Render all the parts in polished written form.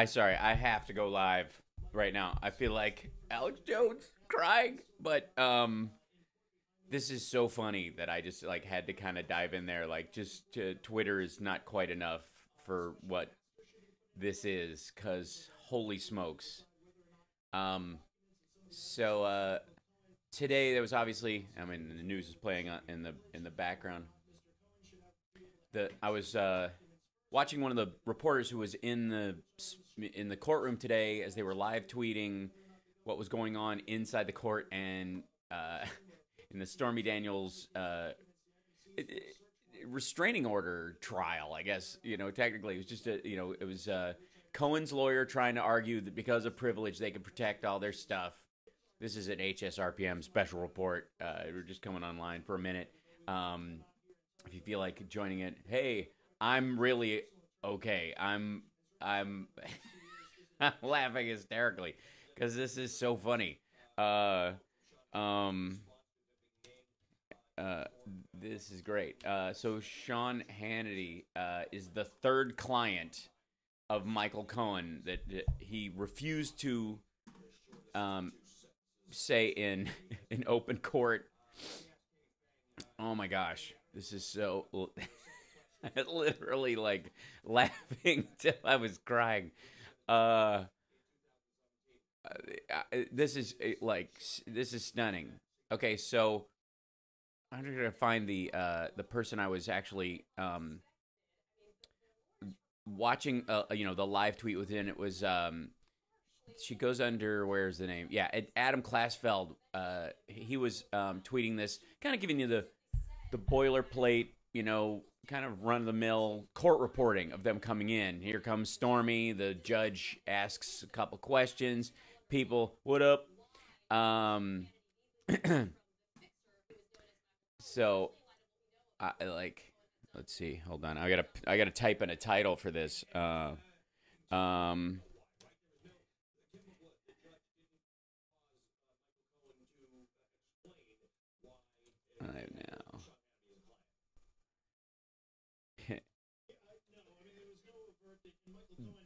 Sorry, I have to go live right now. I feel like Alex Jones crying, but this is so funny that I just like had to kind of dive in there. Like, just Twitter is not quite enough for what this is, cause holy smokes. Um, so today there was obviously, I mean, the news is playing in the background. I was watching one of the reporters who was in the courtroom today as they were live tweeting what was going on inside the court, and in the Stormy Daniels restraining order trial. I guess technically it was just it was Cohen's lawyer trying to argue that because of privilege they could protect all their stuff. This is an Hsrpm special report. We're just coming online for a minute. If you feel like joining it, hey, I'm really okay. I'm I'm laughing hysterically because this is so funny. Um, this is great. So Sean Hannity is the third client of Michael Cohen that he refused to say in open court. Oh my gosh, this is so. I literally like laughing till I was crying. Uh, this is this is stunning. Okay, so I'm just gonna find the person I was actually watching. The live tweet within. It was she goes under, where's the name? Yeah, Adam Klasfeld. He was tweeting this, kind of giving you the boilerplate, kind of run-of-the-mill court reporting of them coming in. Here comes Stormy. The judge asks a couple questions. People, what up? So, let's see. Hold on. I gotta type in a title for this. Um, I now.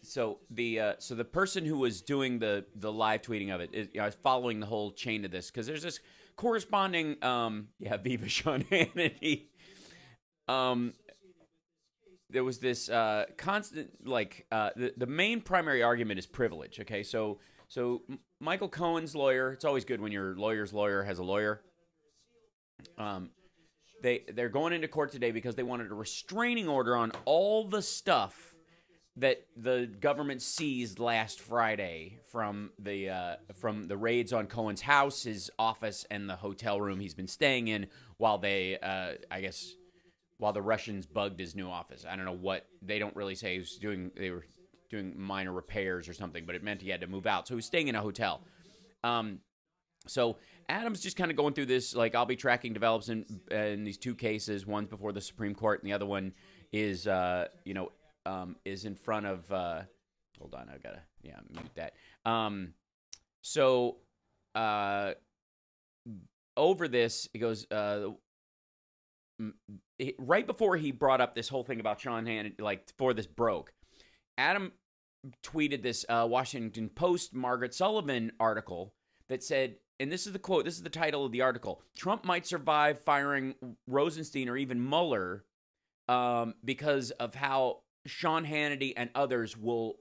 So the person who was doing the live tweeting of it is, I was following the whole chain of this because there's this corresponding Viva Sean Hannity. um there was this constant the main primary argument is privilege. Okay, so Michael Cohen's lawyer, it's always good when your lawyer's lawyer has a lawyer. um they're going into court today because they wanted a restraining order on all the stuff that the government seized last Friday from the raids on Cohen's house, his office, and the hotel room he's been staying in while while the Russians bugged his new office. I don't know what, they don't really say. They were doing minor repairs or something, but it meant he had to move out. So he was staying in a hotel. So Adam's just kind of going through this, like, I'll be tracking developments in these two cases. One's before the Supreme Court, and the other one is is in front of hold on, I've got to mute that. So over this, he goes right before he brought up this whole thing about Sean Hannity, like, before this broke, Adam tweeted this Washington Post Margaret Sullivan article that said, and this is the quote, this is the title of the article: Trump might survive firing Rosenstein or even Mueller because of how Sean Hannity and others will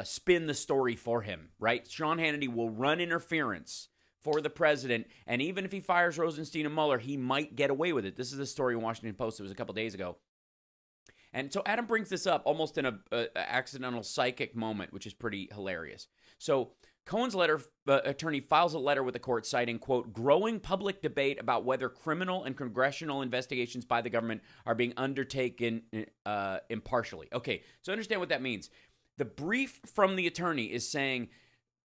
spin the story for him, right? Sean Hannity will run interference for the president, and even if he fires Rosenstein and Mueller, he might get away with it. This is the story in Washington Post. It was a couple days ago. And so Adam brings this up almost in a accidental psychic moment, which is pretty hilarious. So Cohen's attorney files a letter with the court citing, quote, growing public debate about whether criminal and congressional investigations by the government are being undertaken impartially. Okay, so understand what that means. The brief from the attorney is saying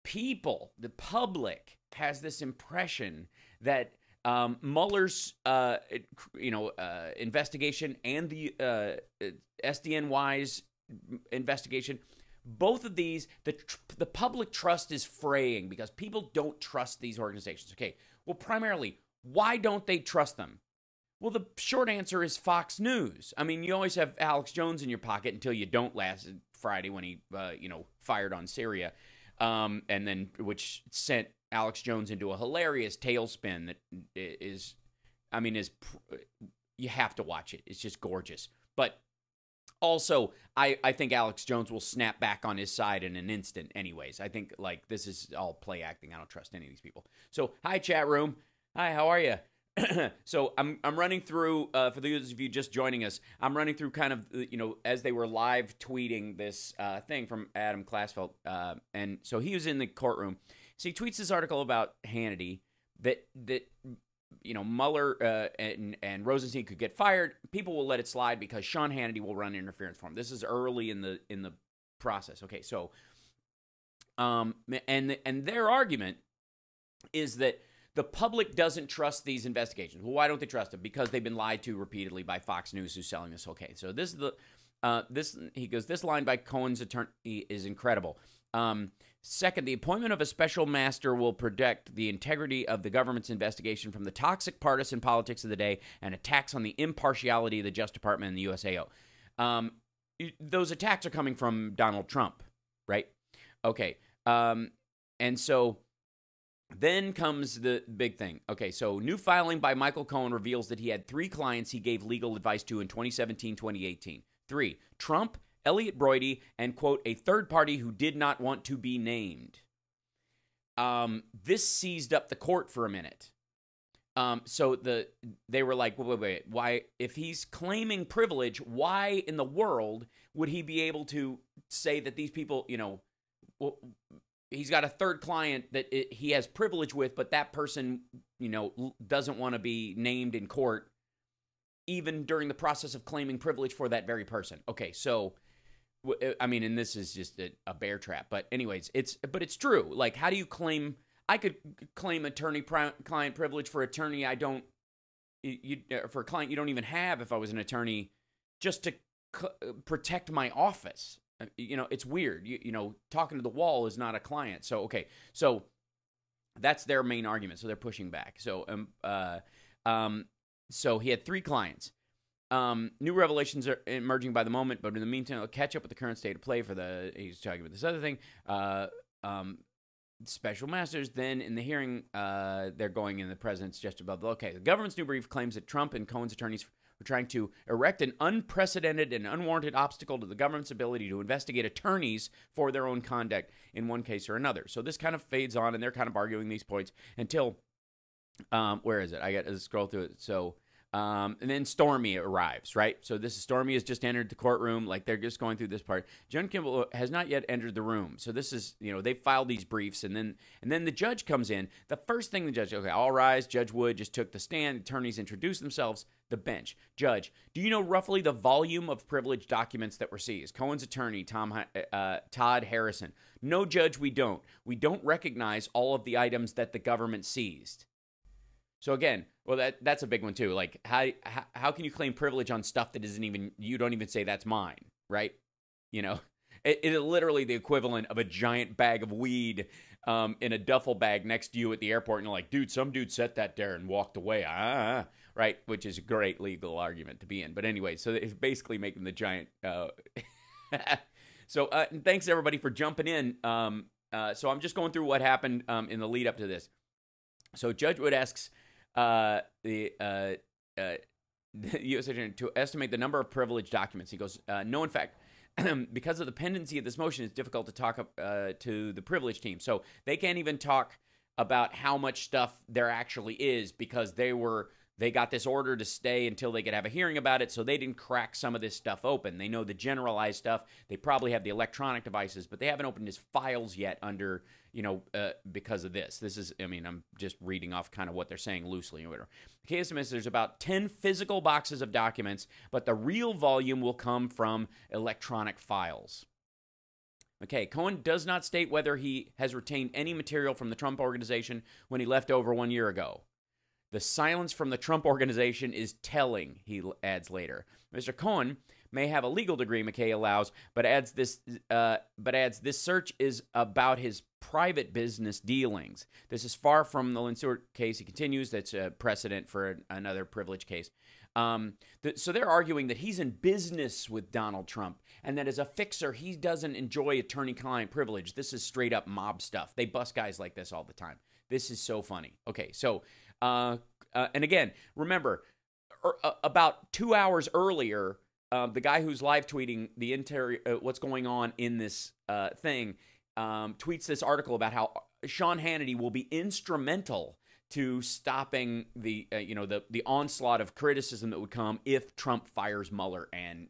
the public, has this impression that Mueller's, investigation and the SDNY's investigation, both of these, the public trust is fraying because people don't trust these organizations. Okay, well, primarily, why don't they trust them? Well, the short answer is Fox News. I mean, you always have Alex Jones in your pocket until you don't last Friday when he, fired on Syria, and then which sent Alex Jones into a hilarious tailspin that is you have to watch it. It's just gorgeous. But also, I think Alex Jones will snap back on his side in an instant anyways. I think, like, this is all play acting. I don't trust any of these people. So, hi, chat room. Hi, how are you? So I'm running through, for those of you just joining us, I'm running through kind of, as they were live tweeting this thing from Adam Klasfeld. And so he was in the courtroom. So he tweets this article about Hannity that Mueller and Rosenstein could get fired. People will let it slide because Sean Hannity will run interference for him. This is early in the process. Okay, so and their argument is that the public doesn't trust these investigations. Well, why don't they trust them? Because they've been lied to repeatedly by Fox News, who's selling this. Okay, so this is he goes, this line by Cohen's attorney is incredible. Second, the appointment of a special master will protect the integrity of the government's investigation from the toxic partisan politics of the day and attacks on the impartiality of the Justice Department and the USAO. Those attacks are coming from Donald Trump, right? Okay, and so then comes the big thing. Okay, so new filing by Michael Cohen reveals that he had 3 clients he gave legal advice to in 2017, 2018. 3, Trump, Elliot Broidy, and, quote, a third party who did not want to be named. This seized up the court for a minute. So they were like, wait, why, if he's claiming privilege, why in the world would he be able to say that these people, he's got a third client that he has privilege with, but that person, doesn't want to be named in court, even during the process of claiming privilege for that very person. Okay, so, I mean, and this is just a bear trap. But anyways, it's true. Like, how do you claim? I could claim attorney-client privilege for attorney I don't, for a client you don't even have if I was an attorney, just to protect my office. It's weird. Talking to the wall is not a client. So, okay. So that's their main argument. So they're pushing back. So, so he had 3 clients. New revelations are emerging by the moment, but in the meantime, I'll catch up with the current state of play he's talking about this other thing. Special masters. Then in the hearing, they're going in the president's just above. Okay. The government's new brief claims that Trump and Cohen's attorneys were trying to erect an unprecedented and unwarranted obstacle to the government's ability to investigate attorneys for their own conduct in one case or another. So this kind of fades on, and they're kind of arguing these points until, where is it? I got to scroll through it. So, and then Stormy arrives, right? So Stormy has just entered the courtroom. Like, they're just going through this part. John Kimball has not yet entered the room. So this is, they filed these briefs, and then the judge comes in. The first thing the judge, okay, all rise. Judge Wood just took the stand. The attorneys introduced themselves. The bench. Judge, do you know roughly the volume of privileged documents that were seized? Cohen's attorney, Todd Harrison. No, Judge, we don't. We don't recognize all of the items that the government seized. So again, well, that's a big one too. Like, how can you claim privilege on stuff that isn't even, you don't even say that's mine, right? It is literally the equivalent of a giant bag of weed in a duffel bag next to you at the airport, and you're like, dude, some dude set that there and walked away. Right? Which is a great legal argument to be in. But anyway, so it's basically making the giant. So thanks everybody for jumping in. So I'm just going through what happened in the lead up to this. So Judge Wood asks the U.S. Attorney to estimate the number of privileged documents. He goes, no, in fact, because of the pendency of this motion, it's difficult to talk to the privilege team. So they can't even talk about how much stuff there actually is because they got this order to stay until they could have a hearing about it, so they didn't crack some of this stuff open. They know the generalized stuff. They probably have the electronic devices, but they haven't opened his files yet under, because of this. This is, I'm just reading off kind of what they're saying loosely. The case estimates there's about 10 physical boxes of documents, but the real volume will come from electronic files. Okay, Cohen does not state whether he has retained any material from the Trump organization when he left over 1 year ago. The silence from the Trump organization is telling, he adds later. Mr. Cohen may have a legal degree, McKay allows, but adds this search is about his private business dealings. This is far from the Lynn Stewart case. He continues, that's a precedent for another privilege case. So they're arguing that he's in business with Donald Trump and that as a fixer, he doesn't enjoy attorney-client privilege. This is straight up mob stuff. They bust guys like this all the time. This is so funny. Okay, so, and again, remember, about 2 hours earlier, the guy who's live tweeting the interior, what's going on in this thing, tweets this article about how Sean Hannity will be instrumental to stopping the the onslaught of criticism that would come if Trump fires Mueller and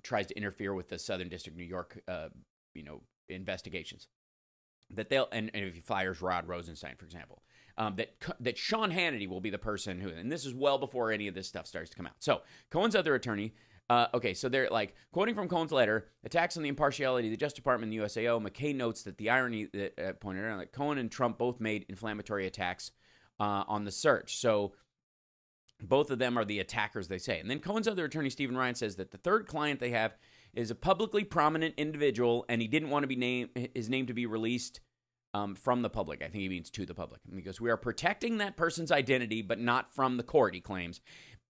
tries to interfere with the Southern District of New York investigations. That they'll and if he fires Rod Rosenstein, for example, that Sean Hannity will be the person who, and this is well before any of this stuff starts to come out. So Cohen's other attorney. Okay, so they're like, quoting from Cohen's letter, attacks on the impartiality of the Justice Department and the USAO, McKay notes that the irony that pointed out that Cohen and Trump both made inflammatory attacks on the search. So both of them are the attackers, they say. And then Cohen's other attorney, Stephen Ryan, says that the third client they have is a publicly prominent individual, and he didn't want to be his name to be released from the public. I think he means to the public. And he goes, we are protecting that person's identity, but not from the court, he claims.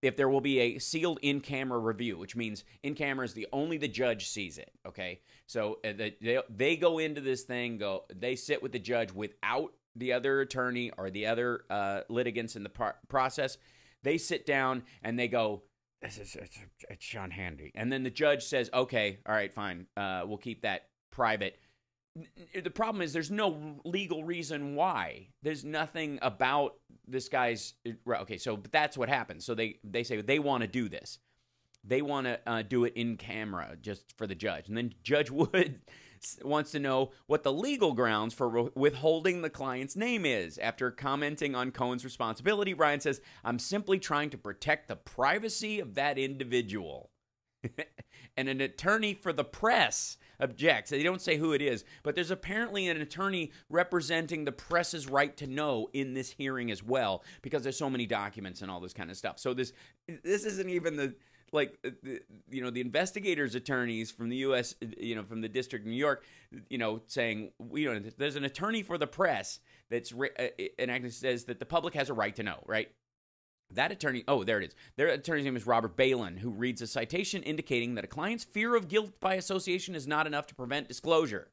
If there will be a sealed in-camera review, which means in-camera is only the judge sees it, okay? So they go into this thing, they sit with the judge without the other attorney or the other litigants in the process. They sit down and they go, it's Sean Hannity. And then the judge says, okay, all right, fine, we'll keep that private. The problem is there's no legal reason why. There's nothing about this guy's... Okay, so but that's what happens. So they say they want to do this. They want to do it in camera just for the judge. And then Judge Wood wants to know what the legal grounds for withholding the client's name is. After commenting on Cohen's responsibility, Ryan says, I'm simply trying to protect the privacy of that individual. And an attorney for the press objects. They don't say who it is, but there's apparently an attorney representing the press's right to know in this hearing as well, because there's so many documents and all this kind of stuff. So this isn't even the investigators' attorneys from the U.S., from the District of New York, saying, there's an attorney for the press that's enacted says that the public has a right to know, right? That attorney, there it is. Their attorney's name is Robert Balin, who reads a citation indicating that a client's fear of guilt by association is not enough to prevent disclosure.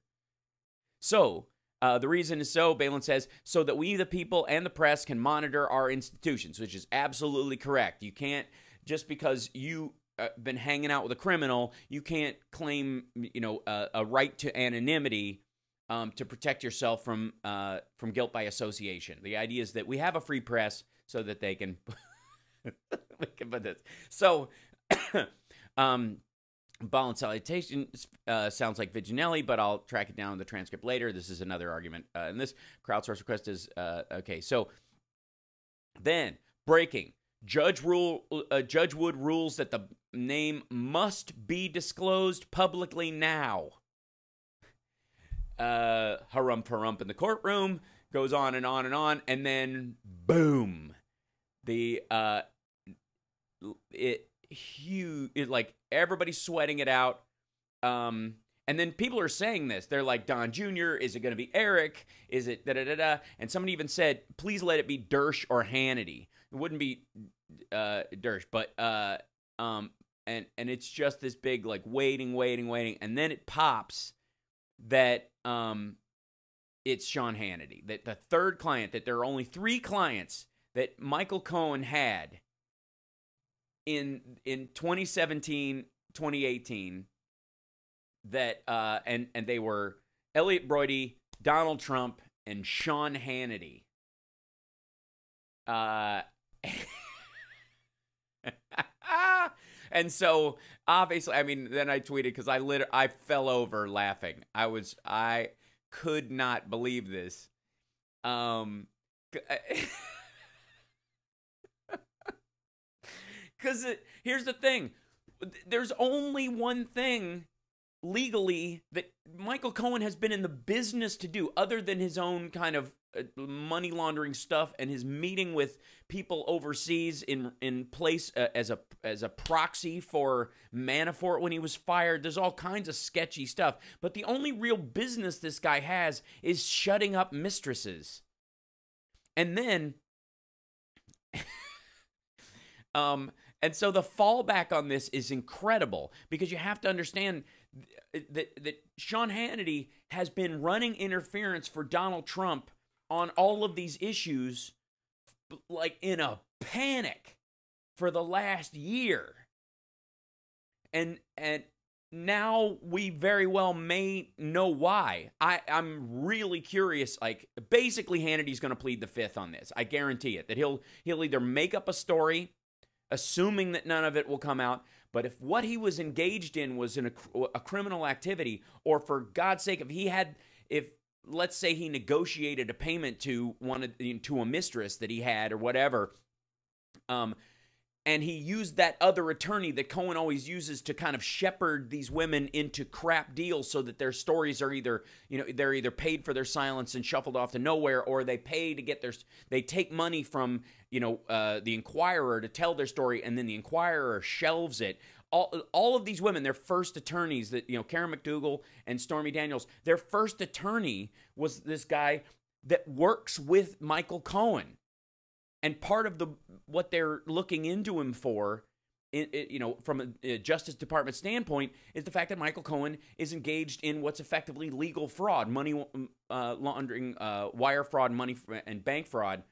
So, the reason is Balin says, so that we, the people, and the press can monitor our institutions, which is absolutely correct. You can't, just because you've been hanging out with a criminal, you can't claim, a right to anonymity to protect yourself from guilt by association. The idea is that we have a free press so that they can put this. So, Balin's citation sounds like Viginelli, but I'll track it down in the transcript later. This is another argument. And this crowdsource request is, okay. So, then, breaking. Judge Wood rules that the name must be disclosed publicly now. Harump in the courtroom, goes on and on and on, and then boom, like everybody's sweating it out, and then people are saying this. They're like, Don Jr., is it going to be Eric? Is it da-da-da-da? And somebody even said, please let it be Dersh or Hannity. It wouldn't be Dersh, but and it's just this big like waiting, and then it pops that it's Sean Hannity, that the third client, that there are only 3 clients that Michael Cohen had in 2017, 2018, that and they were Elliot Brody, Donald Trump, and Sean Hannity. And so obviously, I mean, then I tweeted because I fell over laughing. I could not believe this. Because here's the thing. There's only one thing legally that Michael Cohen has been in the business to do other than his own kind of, money laundering stuff, and his meeting with people overseas in place as a proxy for Manafort when he was fired. There's all kinds of sketchy stuff. But the only real business this guy has is shutting up mistresses. And then, and so the fallback on this is incredible, because you have to understand that Sean Hannity has been running interference for Donald Trump on all of these issues, like in a panic, for the last year. And now we very well may know why. I'm really curious. Like, basically, Hannity's going to plead the fifth on this. I guarantee it. That he'll either make up a story, assuming that none of it will come out. But if what he was engaged in was in a criminal activity, or for God's sake, if let's say he negotiated a payment to a mistress that he had or whatever, and he used that other attorney that Cohen always uses to kind of shepherd these women into crap deals, so that their stories are they're either paid for their silence and shuffled off to nowhere, or they pay to get they take money from the Inquirer to tell their story, and then the Inquirer shelves it. All of these women, their first attorneys, that Karen McDougal and Stormy Daniels, their first attorney was this guy that works with Michael Cohen. And part of what they're looking into him for, from a Justice Department standpoint, is the fact that Michael Cohen is engaged in what's effectively legal fraud, money laundering, wire fraud, money and bank fraud,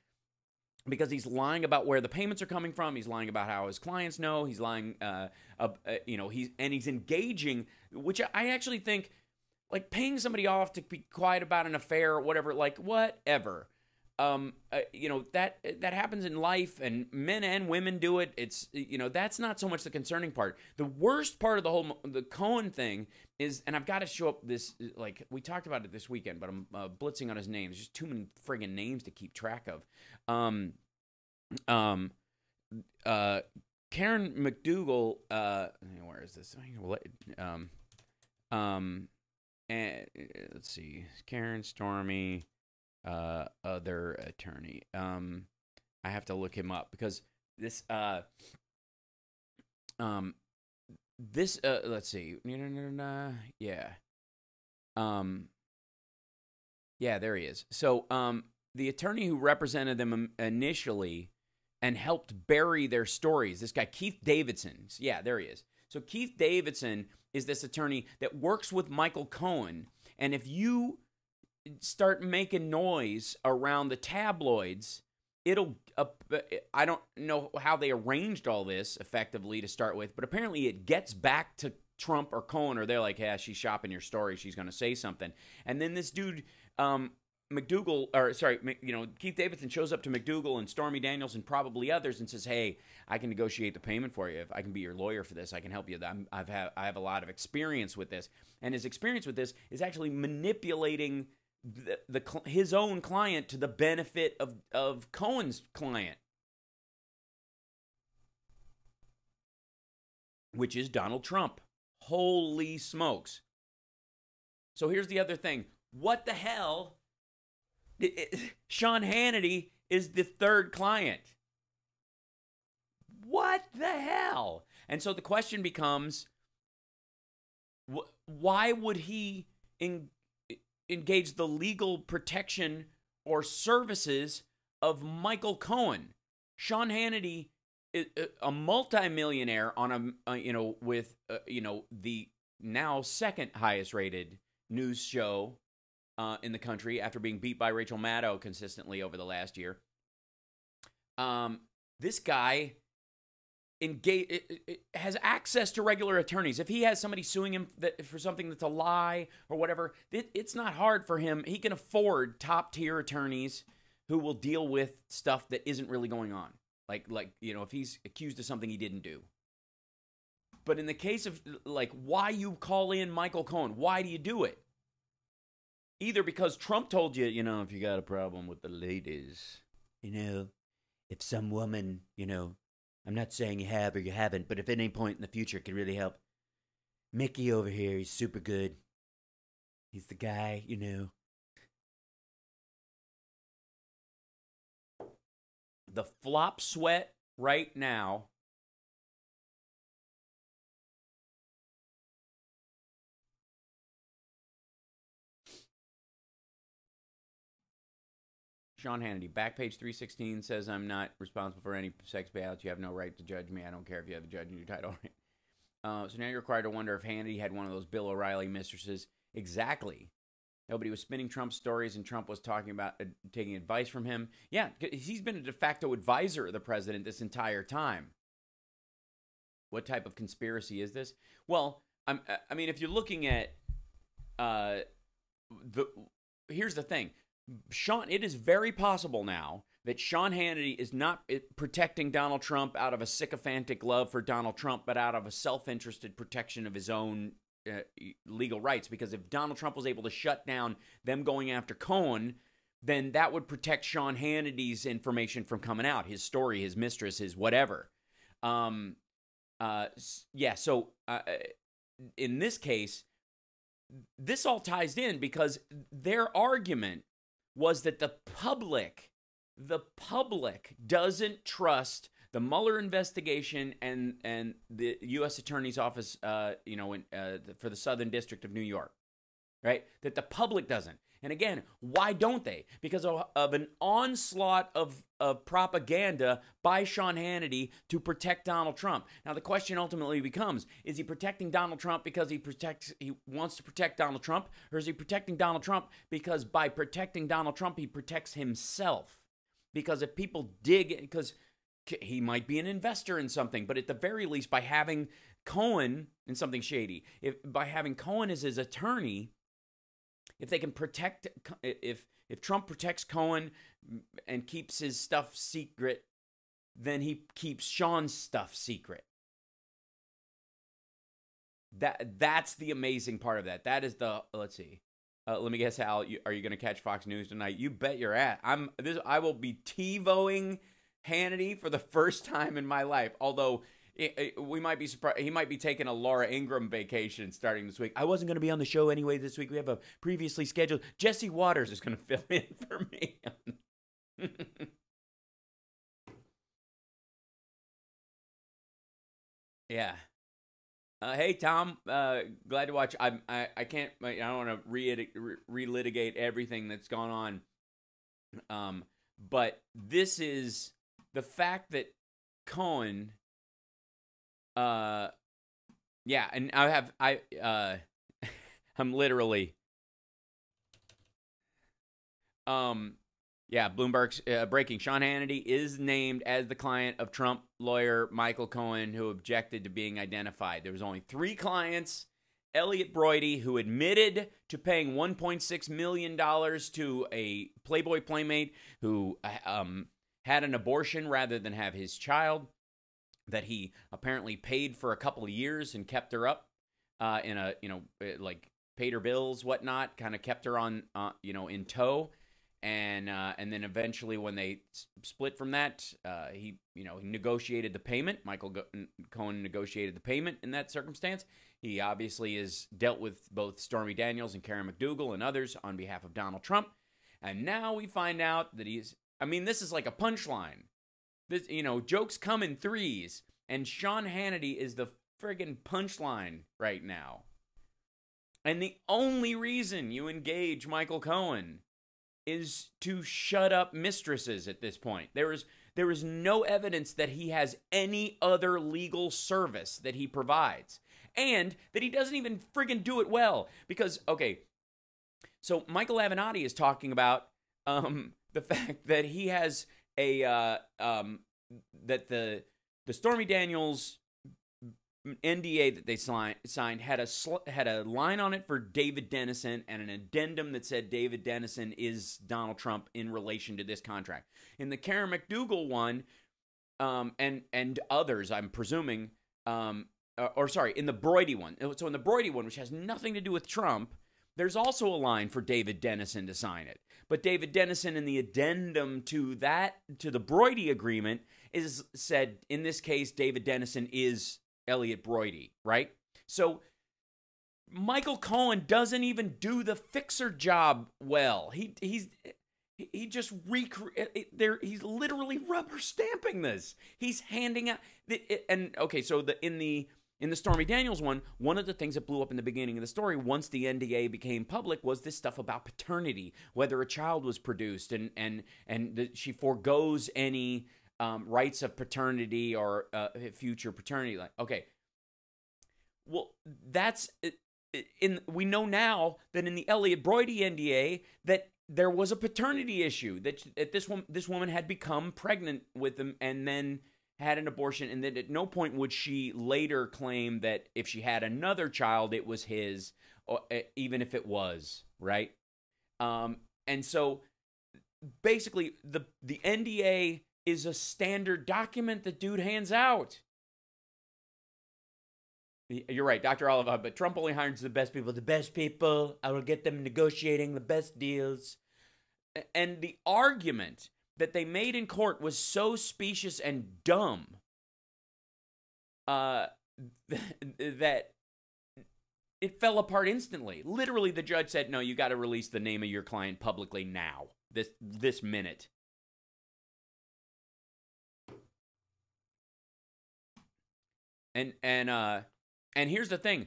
because he's lying about where the payments are coming from. He's lying about how his clients know. He's lying, he's engaging, which I actually think, like, paying somebody off to be quiet about an affair or whatever, like, whatever. That happens in life, and men and women do it. It's, that's not so much the concerning part. The worst part of the Cohen thing is, and I've got to show up this, like, we talked about it this weekend, but I'm blitzing on his names. There's just too many friggin' names to keep track of. Karen McDougal, where is this? And let's see, Karen, Stormy, other attorney. I have to look him up, because this let's see. Yeah, there he is. So the attorney who represented them initially and helped bury their stories, this guy Keith Davidson. Yeah, there he is. So Keith Davidson is this attorney that works with Michael Cohen, and if you start making noise around the tabloids, it'll I don't know how they arranged all this effectively to start with, but apparently it gets back to Trump or Cohen, or they're like, yeah, she's shopping your story, she's going to say something. And then this dude Keith Davidson shows up to McDougal and Stormy Daniels and probably others and says, hey, I can negotiate the payment for you. If I can be your lawyer for this, I can help you. I have a lot of experience with this. And his experience with this is actually manipulating his own client to the benefit of Cohen's client, which is Donald Trump. Holy smokes. So here's the other thing. What the hell? Sean Hannity is the third client. What the hell? And so the question becomes, why would he engage the legal protection or services of Michael Cohen? Sean Hannity is a multimillionaire on with the now second highest rated news show in the country, after being beat by Rachel Maddow consistently over the last year. This guy has access to regular attorneys. If he has somebody suing him for something that's a lie or whatever, it's not hard for him. He can afford top-tier attorneys who will deal with stuff that isn't really going on. Like if he's accused of something he didn't do. But in the case of, like, why you call in Michael Cohen, why do you do it? Either because Trump told you, if you got a problem with the ladies, if some woman, I'm not saying you have or you haven't, but if at any point in the future it could really help. Mickey over here, he's super good. He's the guy, The flop sweat right now. Sean Hannity, back page 316 says, I'm not responsible for any sex payouts. You have no right to judge me. I don't care if you have a judge in your title. So now you're required to wonder if Hannity had one of those Bill O'Reilly mistresses. Exactly. Nobody was spinning Trump's stories, and Trump was talking about taking advice from him. Yeah, he's been a de facto advisor of the president this entire time. What type of conspiracy is this? Well, I mean, if you're looking at here's the thing. It is very possible now that Sean Hannity is not protecting Donald Trump out of a sycophantic love for Donald Trump, but out of a self-interested protection of his own legal rights. Because if Donald Trump was able to shut down them going after Cohen, then that would protect Sean Hannity's information from coming out, his story, his mistress, his whatever. Yeah, so in this case, this all ties in because their argument was that the public doesn't trust the Mueller investigation and the U.S. Attorney's Office, for the Southern District of New York, right? That the public doesn't. And again, why don't they? Because of an onslaught of propaganda by Sean Hannity to protect Donald Trump. Now, the question ultimately becomes, is he protecting Donald Trump because he wants to protect Donald Trump? Or is he protecting Donald Trump because by protecting Donald Trump, he protects himself? Because if people because he might be an investor in something, but at the very least, by having Cohen in something shady, by having Cohen as his attorney, if they can protect, if Trump protects Cohen and keeps his stuff secret, then he keeps Sean's stuff secret. That's the amazing part of that. That is the, let's see. Let me guess, Al, are you going to catch Fox News tonight? You bet you're at. I will be TiVoing Hannity for the first time in my life. Although we might be surprised. He might be taking a Laura Ingraham vacation starting this week. I wasn't going to be on the show anyway this week. We have a previously scheduled. Jesse Waters is going to fill in for me. Yeah. Hey Tom, glad to watch. I can't. I don't want to relitigate everything that's gone on. But this is the fact that Cohen. Yeah, and I'm literally, yeah, Bloomberg's breaking. Sean Hannity is named as the client of Trump lawyer Michael Cohen, who objected to being identified. There was only 3 clients. Elliot Broidy, who admitted to paying $1.6 million to a Playboy playmate who had an abortion rather than have his child, that he apparently paid for a couple of years and kept her up like paid her bills, whatnot, kind of kept her on, in tow. And then eventually when they split from that, he negotiated the payment. Michael Cohen negotiated the payment in that circumstance. He obviously has dealt with both Stormy Daniels and Karen McDougal and others on behalf of Donald Trump. And now we find out that this is like a punchline. This, jokes come in threes, and Sean Hannity is the friggin' punchline right now. And the only reason you engage Michael Cohen is to shut up mistresses at this point. There is no evidence that he has any other legal service that he provides, and that he doesn't even friggin' do it well. Because, okay, so Michael Avenatti is talking about the fact that he has that the Stormy Daniels NDA that they signed had a line on it for David Dennison and an addendum that said David Dennison is Donald Trump in relation to this contract. In the Karen McDougal one, and others, I'm presuming, in the Broidy one. So in the Broidy one, which has nothing to do with Trump, there's also a line for David Dennison to sign it. But David Dennison in the addendum to the Broidy agreement is said, in this case, David Dennison is Elliot Broidy, right? So Michael Cohen doesn't even do the fixer job well. He just there. He's literally rubber stamping this. He's handing out and okay. So in the Stormy Daniels one of the things that blew up in the beginning of the story, once the NDA became public, was this stuff about paternity, whether a child was produced, and she forgoes any rights of paternity or future paternity. Like, okay, well, that's we know now that in the Elliott Broidy NDA that there was a paternity issue, that this woman had become pregnant with him and then had an abortion, and that at no point would she later claim that if she had another child, it was his, or, even if it was, right? And so basically the NDA is a standard document that dude hands out. You're right, Dr. Oliver, but Trump only hires the best people. The best people, I will get them negotiating the best deals. And the argument that they made in court was so specious and dumb that it fell apart instantly. Literally, the judge said, no, you got to release the name of your client publicly now, this minute. And here's the thing.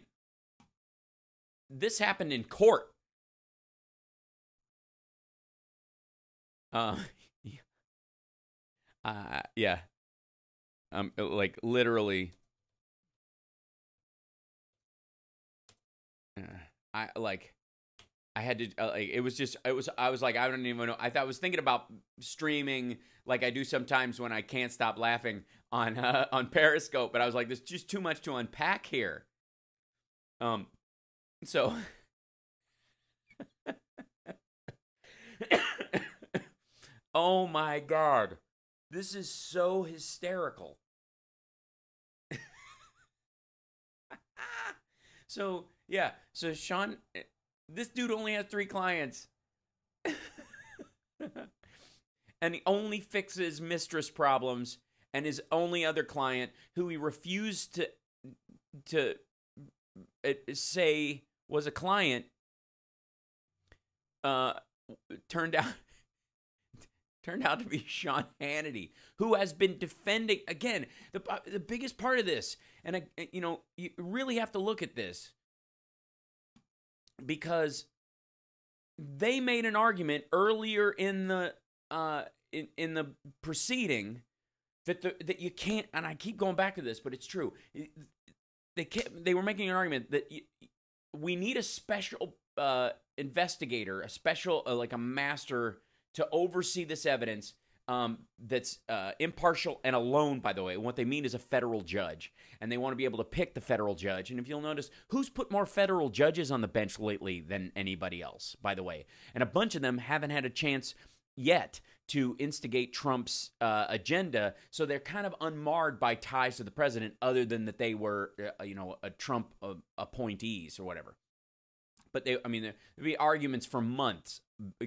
This happened in court. Yeah. Like literally. I had to it was just I was like, I don't even know. I was thinking about streaming like I do sometimes when I can't stop laughing on Periscope, but I was like, there's just too much to unpack here. So oh my God. This is so hysterical. So, yeah. So, Sean, this dude only has 3 clients. And he only fixes mistress problems, and his only other client, who he refused to say was a client, turned out to be Sean Hannity, who has been defending, again, the biggest part of this, and you really have to look at this, because they made an argument earlier in the proceeding that you can't, and I keep going back to this, but it's true. They were making an argument that we need a special investigator, a special like a master to oversee this evidence that's impartial and alone, by the way. And what they mean is a federal judge. And they want to be able to pick the federal judge. And if you'll notice, who's put more federal judges on the bench lately than anybody else, by the way? And a bunch of them haven't had a chance yet to instigate Trump's agenda. So they're kind of unmarred by ties to the president, other than that they were, a Trump appointees or whatever. But there'd be arguments for months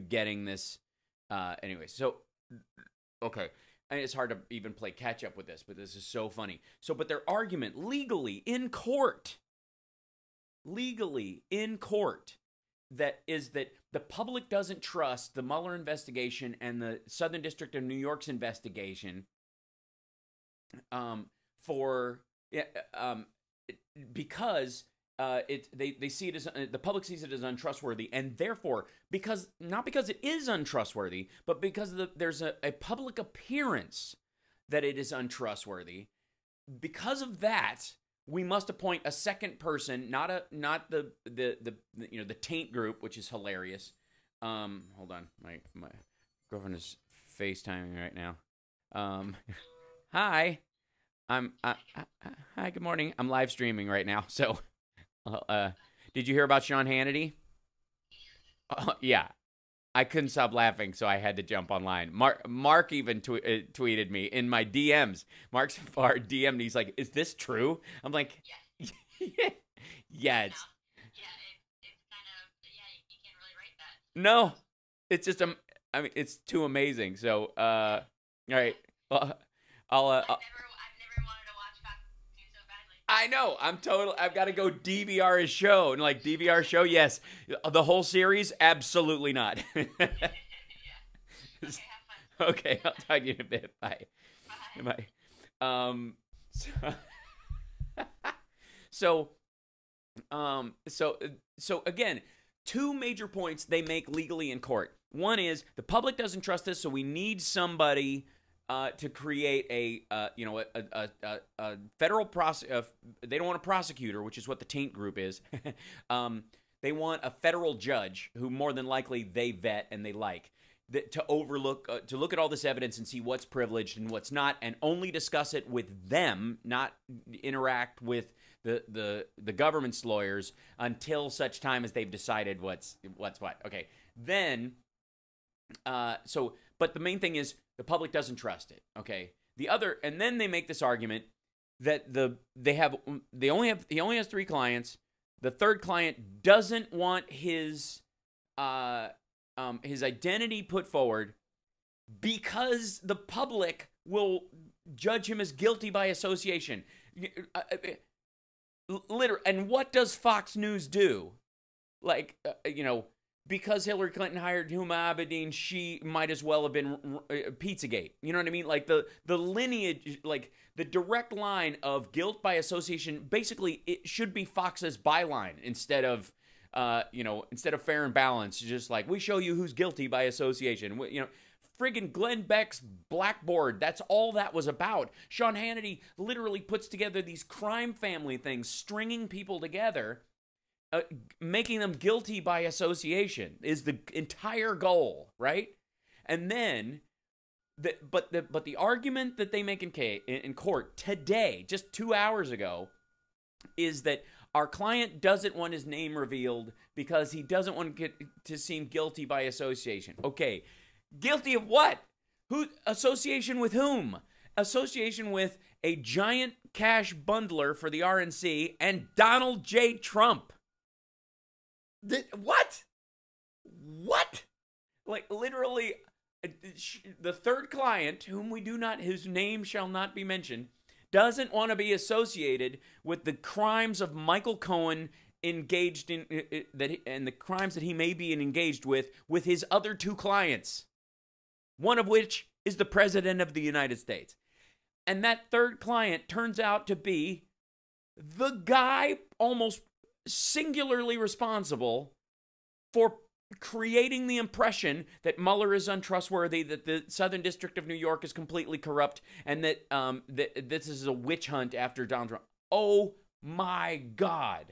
getting this. Anyway, so, okay. And it's hard to even play catch up with this, but this is so funny. So, but their argument legally in court, that is that the public doesn't trust the Mueller investigation and the Southern District of New York's investigation because they see it as the public sees it as untrustworthy, and therefore, not because it is untrustworthy, but because there's a public appearance that it is untrustworthy. Because of that, we must appoint a second person, not the taint group, which is hilarious. Hold on, my girlfriend is FaceTiming right now. Hi, hi, good morning. I'm live streaming right now, so. Did you hear about Sean Hannity? Yeah, I couldn't stop laughing, so I had to jump online. Mark even tweeted me in my DMs. Mark Safar DM'd. He's like, "Is this true?" I'm like, "Yes." Yeah, it's kind of, you can't really write that. No, it's just it's too amazing. So, all right, well, I've never wanted to watch Fox News so badly. I know. I've got to go DVR his show. And like, DVR show, yes. The whole series, absolutely not. Yeah. Okay, have fun. Okay, I'll talk to you in a bit. Bye. Bye. Bye. So, so, so again, two major points they make legally in court. One is the public doesn't trust this, so we need somebody to create a federal they don't want a prosecutor, which is what the taint group is. They want a federal judge who more than likely they vet and they like to look at all this evidence and see what's privileged and what's not, and only discuss it with them, not interact with the government's lawyers until such time as they've decided what's what. Okay, then but the main thing is the public doesn't trust it. Okay, and then they make this argument that he only has 3 clients. The third client doesn't want his identity put forward because the public will judge him as guilty by association. Literally, and what does Fox News do? Like, because Hillary Clinton hired Huma Abedin, she might as well have been Pizzagate. You know what I mean? Like the lineage, like the direct line of guilt by association. Basically, it should be Fox's byline instead of Fair and Balanced. Just like, we show you who's guilty by association. Friggin' Glenn Beck's Blackboard, that's all that was about. Sean Hannity literally puts together these crime family things, stringing people together. Making them guilty by association is the entire goal, right? And then, but the argument that they make in court today, just 2 hours ago, is that our client doesn't want his name revealed because he doesn't want to seem guilty by association. Okay, guilty of what? Association with whom? Association with a giant cash bundler for the RNC and Donald J. Trump. What? Like, literally, the third client, whose name shall not be mentioned, doesn't want to be associated with the crimes of Michael Cohen engaged in and the crimes that he may be engaged with his other 2 clients, one of which is the President of the United States. And that third client turns out to be the guy almost singularly responsible for creating the impression that Mueller is untrustworthy, that the Southern District of New York is completely corrupt, and that this is a witch hunt after Donald Trump. Oh my God.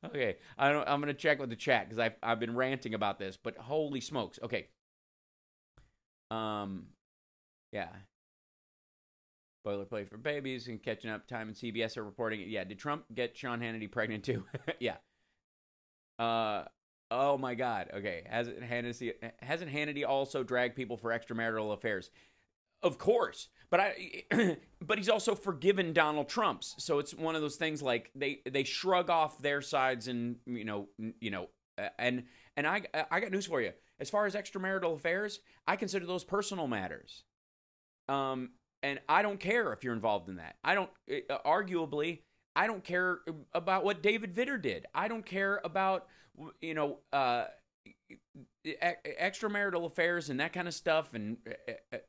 Okay, I'm going to check with the chat because I've been ranting about this, but holy smokes. Okay. Yeah. Boilerplate for babies and catching up. Time and CBS are reporting it. Yeah, did Trump get Sean Hannity pregnant too? Yeah. Oh my God. Okay. Hasn't Hannity also dragged people for extramarital affairs? Of course. But but he's also forgiven Donald Trump's. So it's one of those things like they shrug off their sides and and I got news for you. As far as extramarital affairs, I consider those personal matters. And I don't care if you're involved in that. Arguably, I don't care about what David Vitter did. I don't care about, extramarital affairs and that kind of stuff. And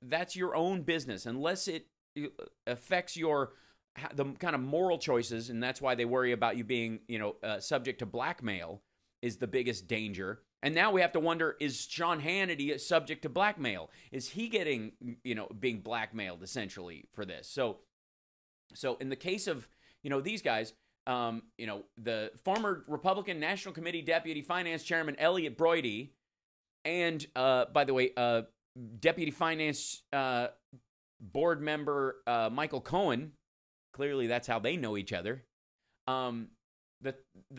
that's your own business unless it affects the kind of moral choices. And that's why they worry about you being, subject to blackmail is the biggest danger. And now we have to wonder, is Sean Hannity subject to blackmail? Is he getting, being blackmailed essentially for this? So in the case of, these guys, the former Republican National Committee Deputy Finance Chairman Elliot Broidy and, by the way, Deputy Finance Board Member Michael Cohen, clearly that's how they know each other. The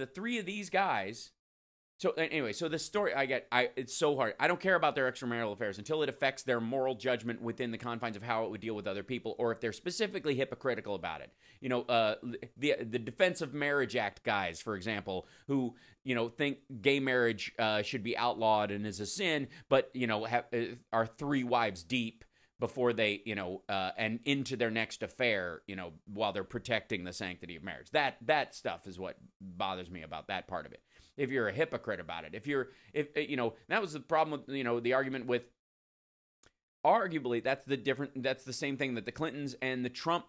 3 of these guys. So anyway, the story it's so hard. I don't care about their extramarital affairs until it affects their moral judgment within the confines of how it would deal with other people, or if they're specifically hypocritical about it. The Defense of Marriage Act guys, for example, who think gay marriage should be outlawed and is a sin, but are 3 wives deep before they and into their next affair, while they're protecting the sanctity of marriage. That stuff is what bothers me about that part of it. if you're a hypocrite about it. If you know, that was the problem with, you know, the argument with, arguably that's the same thing that the Clintons and the Trump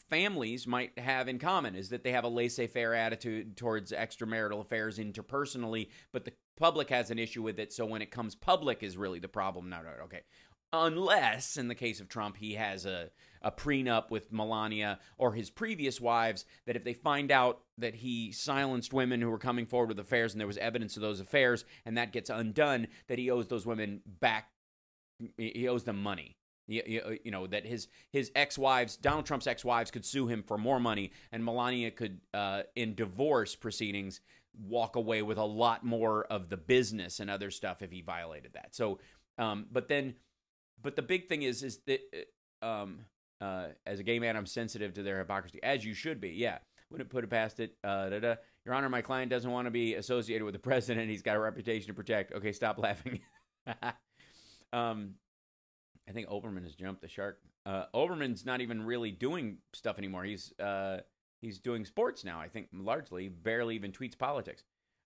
families might have in common, is that they have a laissez-faire attitude towards extramarital affairs interpersonally, but the public has an issue with it. So when it comes public is really the problem. No, okay. Unless, in the case of Trump, he has a prenup with Melania or his previous wives, that if they find out that he silenced women who were coming forward with affairs and there was evidence of those affairs and that gets undone, that he owes those women back. He owes them money. You know, that his ex-wives, Donald Trump's ex-wives, could sue him for more money, and Melania could, in divorce proceedings, walk away with a lot more of the business and other stuff if he violated that. So, but the big thing is that as a gay man, I'm sensitive to their hypocrisy, as you should be. Yeah, wouldn't put it past it. Your Honor, my client doesn't want to be associated with the president. He's got a reputation to protect. Okay, stop laughing. I think Olbermann has jumped the shark. Olbermann's not even really doing stuff anymore. He's doing sports now, I think, largely. Barely even tweets politics.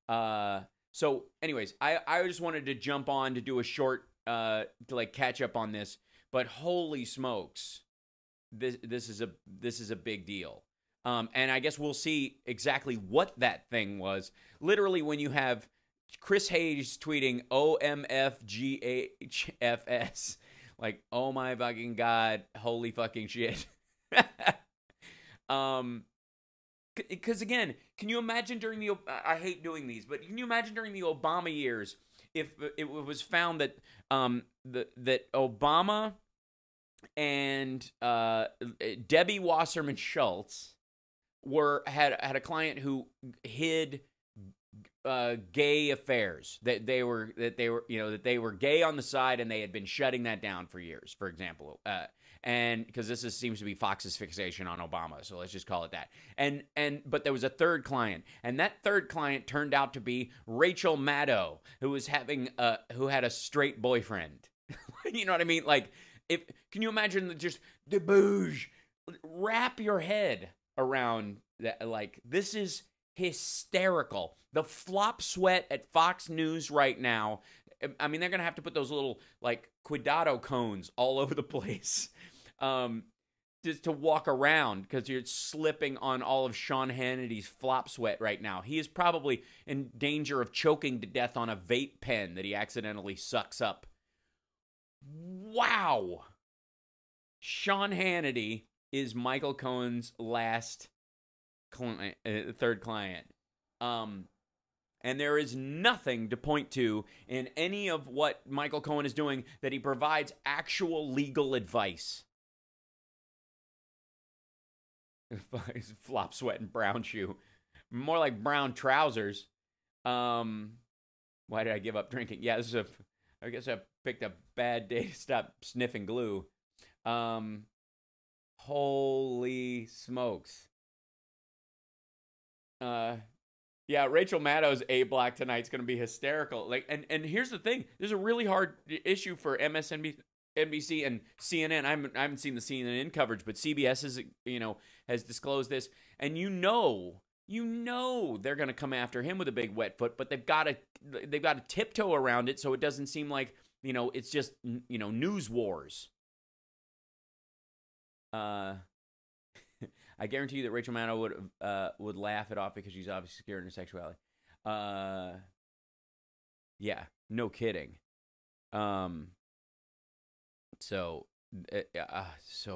So anyways, I just wanted to jump on to do a short, to like catch up on this, but holy smokes, this is a big deal. And I guess we'll see exactly what that thing was. Literally, when you have Chris Hayes tweeting OMFGHFS, like, oh my fucking God, holy fucking shit. Because again, can you imagine during the, I hate doing these, but can you imagine during the Obama years if it was found that that Obama and Debbie Wasserman Schultz had a client who hid gay affairs, that they were gay on the side, and they had been shutting that down for years, for example, and because seems to be Fox's fixation on Obama, so let's just call it that. But there was a third client, and that third client turned out to be Rachel Maddow, who had a straight boyfriend. You know what I mean? Like, can you imagine just the bouge? Wrap your head around that. Like, this is hysterical. The flop sweat at Fox News right now. I mean, they're going to have to put those little, like, Cuidado cones all over the place just to walk around, because you're slipping on all of Sean Hannity's flop sweat right now. He is probably in danger of choking to death on a vape pen that he accidentally sucks up. Wow. Sean Hannity is Michael Cohen's last client, third client. And there is nothing to point to in any of what Michael Cohen is doing that he provides actual legal advice. Flop sweat and brown shoe. More like brown trousers. Why did I give up drinking? Yeah, I guess I picked a bad day to stop sniffing glue. Holy smokes. Yeah, Rachel Maddow's A block tonight's going to be hysterical. Like, and here's the thing: there's a really hard issue for MSNBC and CNN. I haven't seen the CNN coverage, but CBS has disclosed this, and you know they're going to come after him with a big wet foot, but they've got to tiptoe around it so it doesn't seem like it's just news wars. I guarantee you that Rachel Maddow would laugh it off because she's obviously scared in her sexuality. Yeah, no kidding. So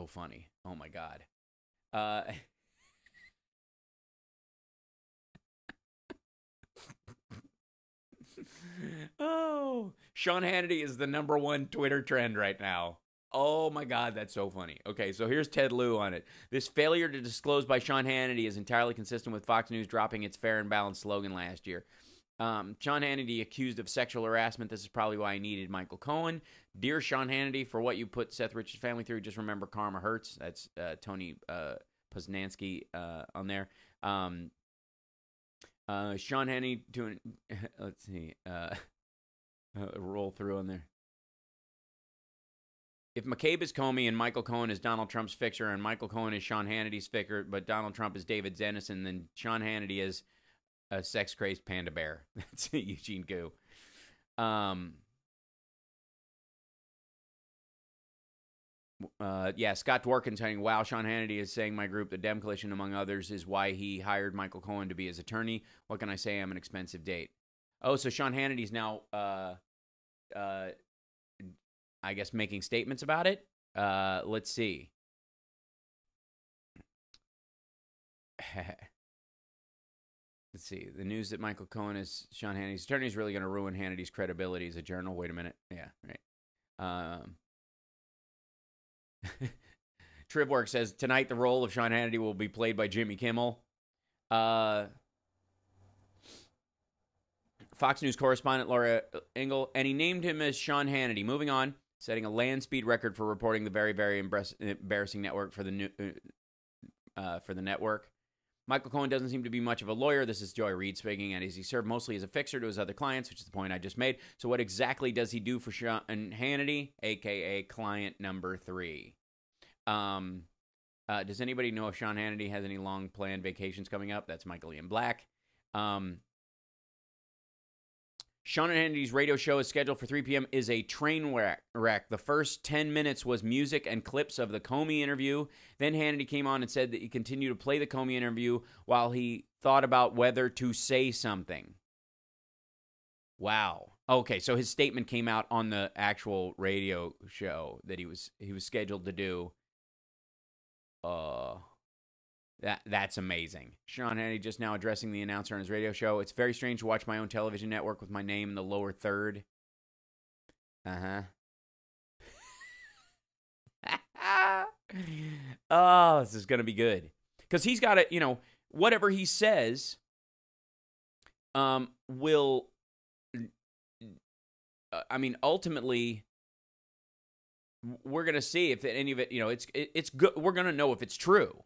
funny. Oh my God. Oh, Sean Hannity is the #1 Twitter trend right now. Oh my God, that's so funny. Okay, so here's Ted Lieu on it. This failure to disclose by Sean Hannity is entirely consistent with Fox News dropping its fair and balanced slogan last year. Sean Hannity accused of sexual harassment. This is probably why I needed Michael Cohen. Dear Sean Hannity, for what you put Seth Rich's family through, just remember karma hurts. That's Tony Poznansky on there. Sean Hannity doing, let's see, roll through on there. If McCabe is Comey and Michael Cohen is Donald Trump's fixer and Michael Cohen is Sean Hannity's fixer, but Donald Trump is David Zenison, then Sean Hannity is a sex-crazed panda bear. That's Eugene Goo. Yeah, Scott Dworkin saying, wow, Sean Hannity is saying my group, the Dem Coalition, among others, is why he hired Michael Cohen to be his attorney. What can I say? I'm an expensive date. Oh, so Sean Hannity's now, I guess, making statements about it. Let's see. Let's see. The news that Michael Cohen is Sean Hannity's attorney is really going to ruin Hannity's credibility as a journal. Wait a minute. Yeah, right. Tribwork says, tonight the role of Sean Hannity will be played by Jimmy Kimmel. Fox News correspondent Laura Engel, and he named him as Sean Hannity. Moving on, setting a land speed record for reporting the very, very embarrassing network for the network. Michael Cohen doesn't seem to be much of a lawyer. This is Joy Reid speaking, and he served mostly as a fixer to his other clients, which is the point I just made. So what exactly does he do for Sean Hannity, a.k.a. client number 3? Does anybody know if Sean Hannity has any long-planned vacations coming up? That's Michael Ian Black. Sean Hannity's radio show is scheduled for 3 p.m. is a train wreck. The first 10 minutes was music and clips of the Comey interview. Then Hannity came on and said that he continued to play the Comey interview while he thought about whether to say something. Wow. Okay, so his statement came out on the actual radio show that he was scheduled to do. That's amazing. Sean Hannity just now addressing the announcer on his radio show. It's very strange to watch my own television network with my name in the lower third. Oh, this is going to be good. Because he's got to, whatever he says will, ultimately, we're going to see if any of it, it's good. We're going to know if it's true.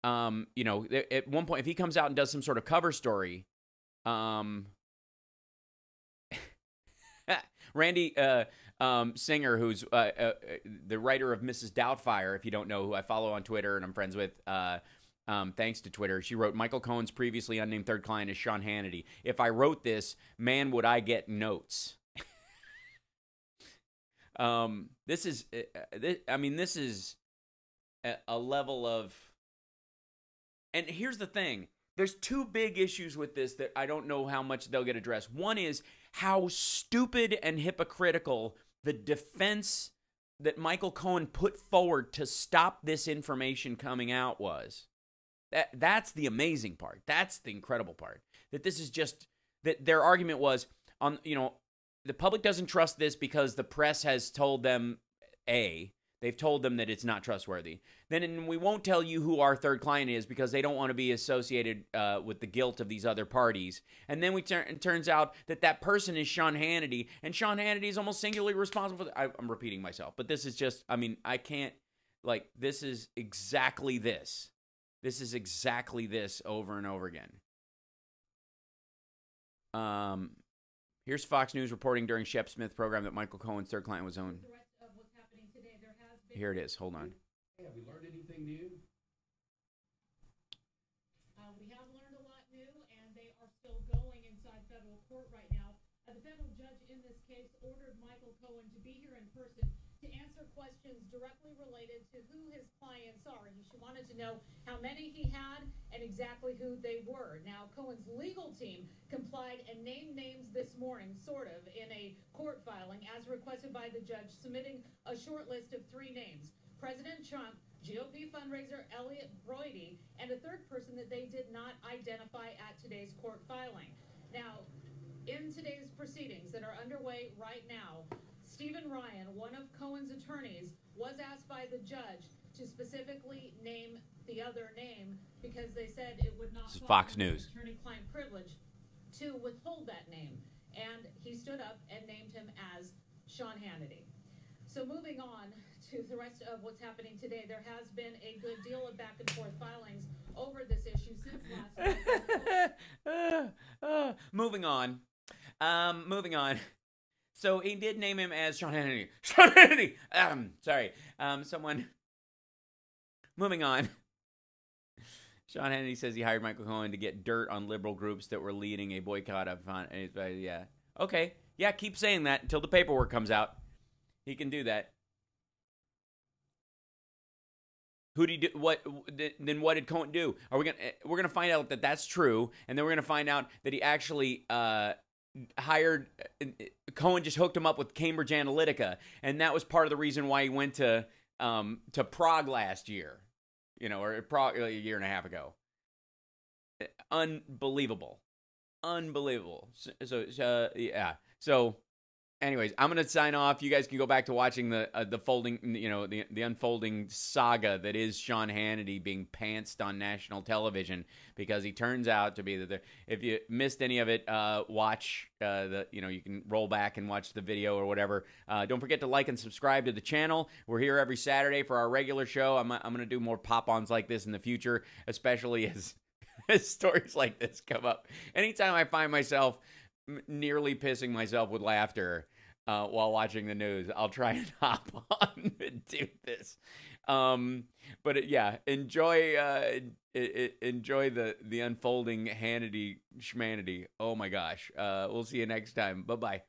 At one point, if he comes out and does some sort of cover story, Randy Singer, who's the writer of Mrs. Doubtfire, if you don't know, who I follow on Twitter and I'm friends with, thanks to Twitter, she wrote, Michael Cohen's previously unnamed third client is Sean Hannity. If I wrote this, man, would I get notes. This is a level of... And here's the thing. There's two big issues with this that I don't know how much they'll get addressed. One is how stupid and hypocritical the defense that Michael Cohen put forward to stop this information coming out was. That's the amazing part. That's the incredible part. That this is just... That their argument was, the public doesn't trust this because the press has told them, they've told them that it's not trustworthy. Then we won't tell you who our third client is because they don't want to be associated with the guilt of these other parties. And then it turns out that person is Sean Hannity, and Sean Hannity is almost singularly responsible for I'm repeating myself, but this is just, I can't, this is exactly this. This is exactly this over and over again. Here's Fox News reporting during Shep Smith's program that Michael Cohen's third client was owned. Here it is. Hold on. Have we learned anything new? We have learned a lot new, and they are still going inside federal court right now. The federal judge in this case ordered Michael Cohen to be here in person to answer questions directly related to who his clients are. She wanted to know how many he had and exactly who they were. Now, Cohen's legal team complied and named names this morning, sort of, in a court filing, as requested by the judge, submitting a short list of 3 names. President Trump, GOP fundraiser Elliot Broidy, and a third person that they did not identify at today's court filing. Now, in today's proceedings that are underway right now, Stephen Ryan, one of Cohen's attorneys, was asked by the judge to specifically name the other name because they said it would not Fox News attorney-client privilege to withhold that name. And he stood up and named him as Sean Hannity. So moving on to the rest of what's happening today, there has been a good deal of back and forth filings over this issue since last night. Moving on. So he did name him as Sean Hannity. Sean Hannity! Sorry. Moving on. Sean Hannity says he hired Michael Cohen to get dirt on liberal groups that were leading a boycott of yeah. Okay. Yeah, keep saying that until the paperwork comes out. He can do that. Who did he do? What? Then what did Cohen do? We're gonna find out that that's true, and then we're gonna find out that he actually hired Cohen. Just hooked him up with Cambridge Analytica, and that was part of the reason why he went to Prague last year. Or Prague a year and a half ago. Unbelievable. So yeah. So. Anyways, I'm gonna sign off. You guys can go back to watching the folding, the unfolding saga that is Sean Hannity being pantsed on national television, because he turns out to be that. If you missed any of it, watch you can roll back and watch the video or whatever. Don't forget to like and subscribe to the channel. We're here every Saturday for our regular show. I'm gonna do more pop-ons like this in the future, especially as stories like this come up. Anytime I find myself nearly pissing myself with laughter while watching the news, I'll try and hop on and do this. But yeah, enjoy the unfolding Hannity schmanity. Oh my gosh. We'll see you next time. Bye-bye.